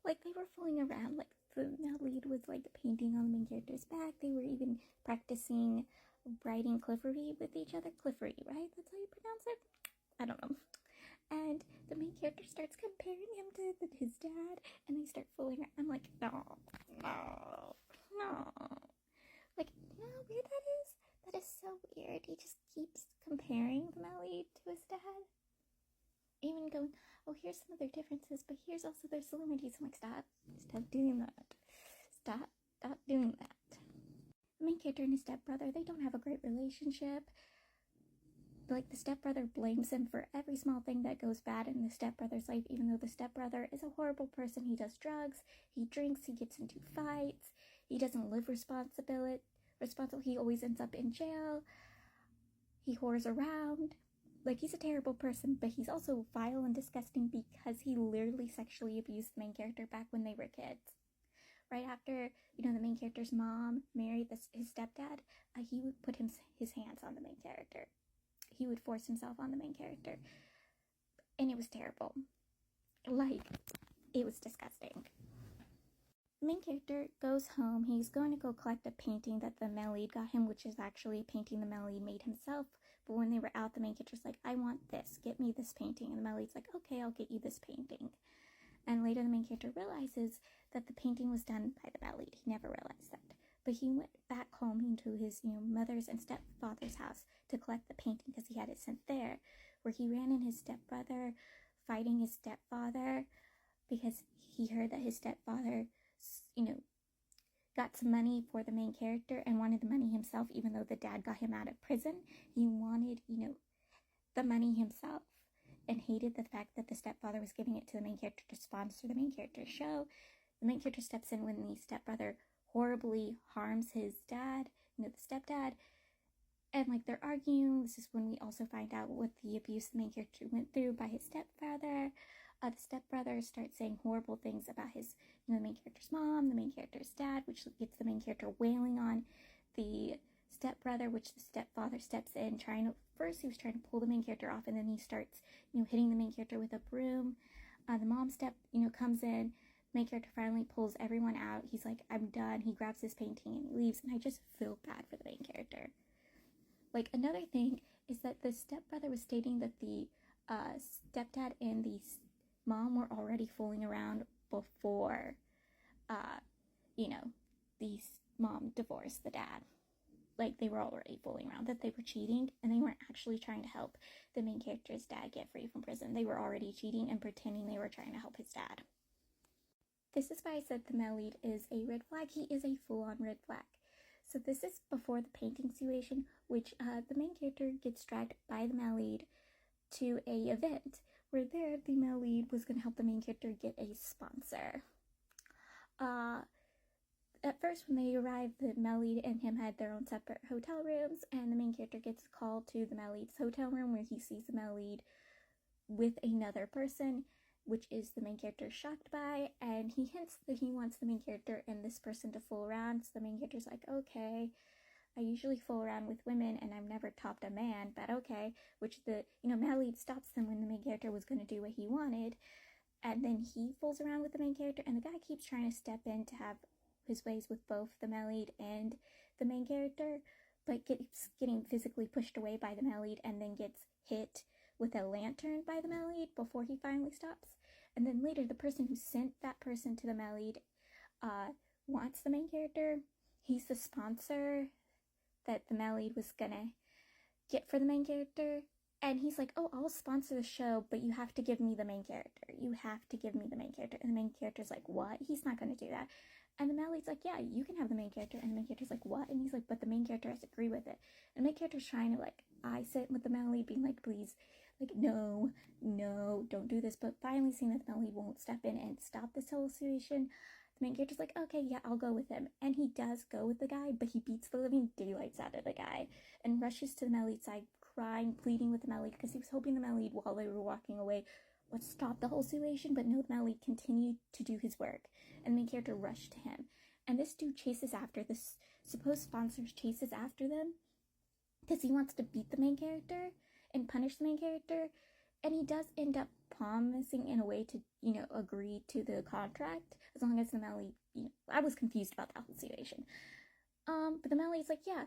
Like, they were fooling around. Like, the male lead was, like, painting on the main character's back. They were even practicing writing Cliffery with each other. Cliffery, right? That's how you pronounce it? I don't know. And the main character starts comparing him to his dad, and they start fooling around. I'm like, no. Like, you know how weird that is? That is so weird. He just keeps comparing the male lead to his dad. Even going, oh, here's some of their differences, but here's also their similarities. I'm like, stop doing that. Stop doing that. The main character and his stepbrother, they don't have a great relationship. Like, the stepbrother blames him for every small thing that goes bad in the stepbrother's life, even though the stepbrother is a horrible person. He does drugs, he drinks, he gets into fights, he doesn't live responsible. He always ends up in jail. He whores around. Like, he's a terrible person, but he's also vile and disgusting because he literally sexually abused the main character back when they were kids. Right after, the main character's mom married his stepdad, he would put his hands on the main character. He would force himself on the main character. And it was terrible. Like, it was disgusting. The main character goes home. He's going to go collect a painting that the male lead got him, which is actually a painting the male lead made himself. But when they were out, the main character's like, I want this. Get me this painting. And the male lead's like, okay, I'll get you this painting. And later the main character realizes that the painting was done by the male lead. He never realized that. But he went back home into his, mother's and stepfather's house to collect the painting because he had it sent there, where he ran in his stepbrother fighting his stepfather because he heard that his stepfather, got some money for the main character and wanted the money himself, even though the dad got him out of prison. He wanted, the money himself and hated the fact that the stepfather was giving it to the main character to sponsor the main character's show. The main character steps in when the stepbrother horribly harms his dad, the stepdad, and like they're arguing. This is when we also find out what the abuse the main character went through by his stepfather. The stepbrother starts saying horrible things about his, the main character's mom, the main character's dad, which gets the main character wailing on the stepbrother, which the stepfather steps in, first he was trying to pull the main character off, and then he starts, hitting the main character with a broom. The mom comes in. Main character finally pulls everyone out. He's like, I'm done. He grabs his painting and he leaves, and I just feel bad for the main character. Like, another thing is that the stepbrother was stating that the stepdad and the mom were already fooling around before, the mom divorced the dad. Like, they were already fooling around, that they were cheating, and they weren't actually trying to help the main character's dad get free from prison. They were already cheating and pretending they were trying to help his dad. This is why I said the male lead is a red flag. He is a full-on red flag. So this is before the painting situation, which the main character gets dragged by the male lead to a event where there the male lead was going to help the main character get a sponsor. At first, when they arrive, the male lead and him had their own separate hotel rooms, and the main character gets a call to the male lead's hotel room where he sees the male lead with another person, which is the main character shocked by, and he hints that he wants the main character and this person to fool around. So the main character's like, okay, I usually fool around with women and I've never topped a man, but okay, which the, male lead stops them when the main character was going to do what he wanted, and then he fools around with the main character, and the guy keeps trying to step in to have his ways with both the male lead and the main character, but keeps getting physically pushed away by the male lead and then gets hit with a lantern by the male lead before he finally stops. And then later, the person who sent that person to the male lead wants the main character. He's the sponsor that the male lead was gonna get for the main character. And he's like, oh, I'll sponsor the show, but you have to give me the main character. You have to give me the main character. And the main character's like, what? He's not going to do that. And the male lead's like, yeah, you can have the main character. And the main character's like, what? And he's like, but the main character has to agree with it. And the main character's trying to, like, eye sit with the male lead, being like, please, like, no, don't do this. But finally seeing that the male lead won't step in and stop this whole situation, the main character's like, okay, yeah, I'll go with him. And he does go with the guy, but he beats the living daylights out of the guy and rushes to the male lead's side, crying, pleading with the male lead, because he was hoping the male lead, while they were walking away, would stop the whole situation. But no, the male lead continued to do his work, and the main character rushed to him. And this dude chases after, this supposed sponsor chases after them, because he wants to beat the main character and punish the main character. And he does end up promising in a way to, agree to the contract as long as the male lead, I was confused about that whole situation. But the male lead's like, yeah,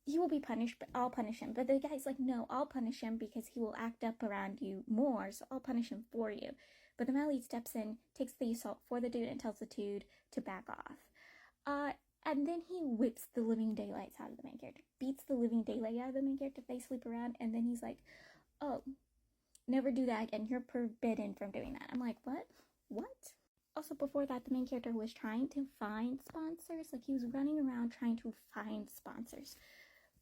he will be punished, but I'll punish him. But the guy's like, no, I'll punish him because he will act up around you more, so I'll punish him for you. But the male lead steps in, takes the assault for the dude, and tells the dude to back off. And then he whips the living daylights out of the main character, beats the living daylight out of the main character. They sleep around, and then he's like, oh, never do that again. You're forbidden from doing that. I'm like, what? What? Also, before that, the main character was trying to find sponsors. Like, he was running around trying to find sponsors.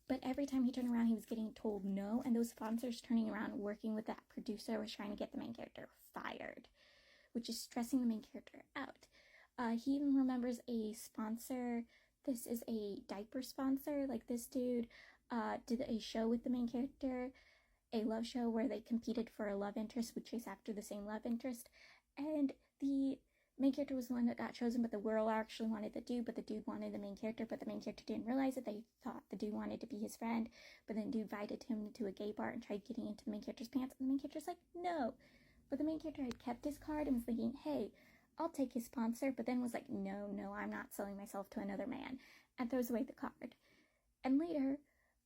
But every time he turned around, he was getting told no. And those sponsors turning around working with that producer was trying to get the main character fired, which is stressing the main character out. He even remembers a sponsor. This is a diaper sponsor. Like, this dude did a show with the main character, a love show where they competed for a love interest, would chase after the same love interest. And the main character was the one that got chosen, but the girl actually wanted the dude, but the dude wanted the main character, but the main character didn't realize it. They thought the dude wanted to be his friend, but then dude invited him to a gay bar and tried getting into the main character's pants, and the main character's like, no. But the main character had kept his card and was thinking, hey, I'll take his sponsor, but then was like, no, I'm not selling myself to another man, and throws away the card. And later,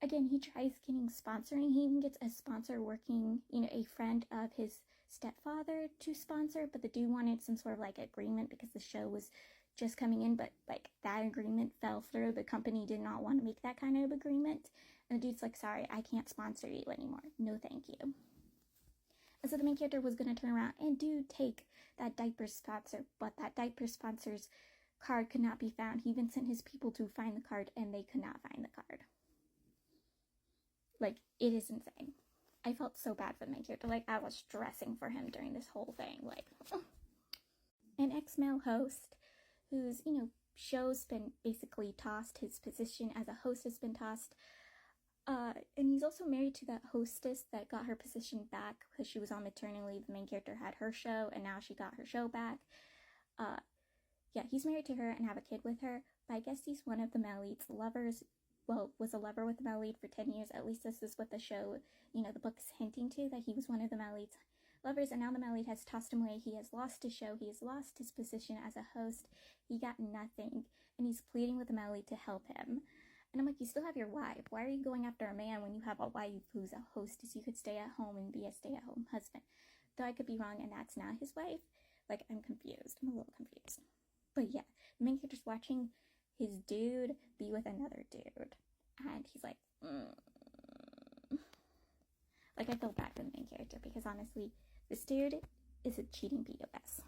again, he tries getting sponsoring. He even gets a sponsor working, a friend of his stepfather to sponsor, but the dude wanted some sort of like agreement because the show was just coming in, but like that agreement fell through. The company did not want to make that kind of agreement, and the dude's like, sorry, I can't sponsor you anymore. No, thank you. And so the main character was going to turn around and take that diaper sponsor, but that diaper sponsor's card could not be found. He even sent his people to find the card, and they could not find the card. Like, it is insane. I felt so bad for the main character. Like, I was stressing for him during this whole thing. Like, an ex-male host whose, show's been basically tossed. His position as a host has been tossed. And he's also married to that hostess that got her position back because she was on maternity leave. The main character had her show, and now she got her show back. Yeah, he's married to her and have a kid with her. But I guess he's one of the male lead's lovers. Well, was a lover with the male lead for 10 years. At least this is what the show, the book's hinting to, that he was one of the male lead's lovers, and now the male lead has tossed him away. He has lost his show. He has lost his position as a host. He got nothing, and he's pleading with the male lead to help him. And I'm like, you still have your wife. Why are you going after a man when you have a wife who's a hostess? You could stay at home and be a stay-at-home husband. Though I could be wrong, and that's not his wife. Like, I'm confused. I'm a little confused. But yeah, the main character's watching his dude be with another dude, and he's like, Like, I feel bad for the main character because honestly, this dude is a cheating POS.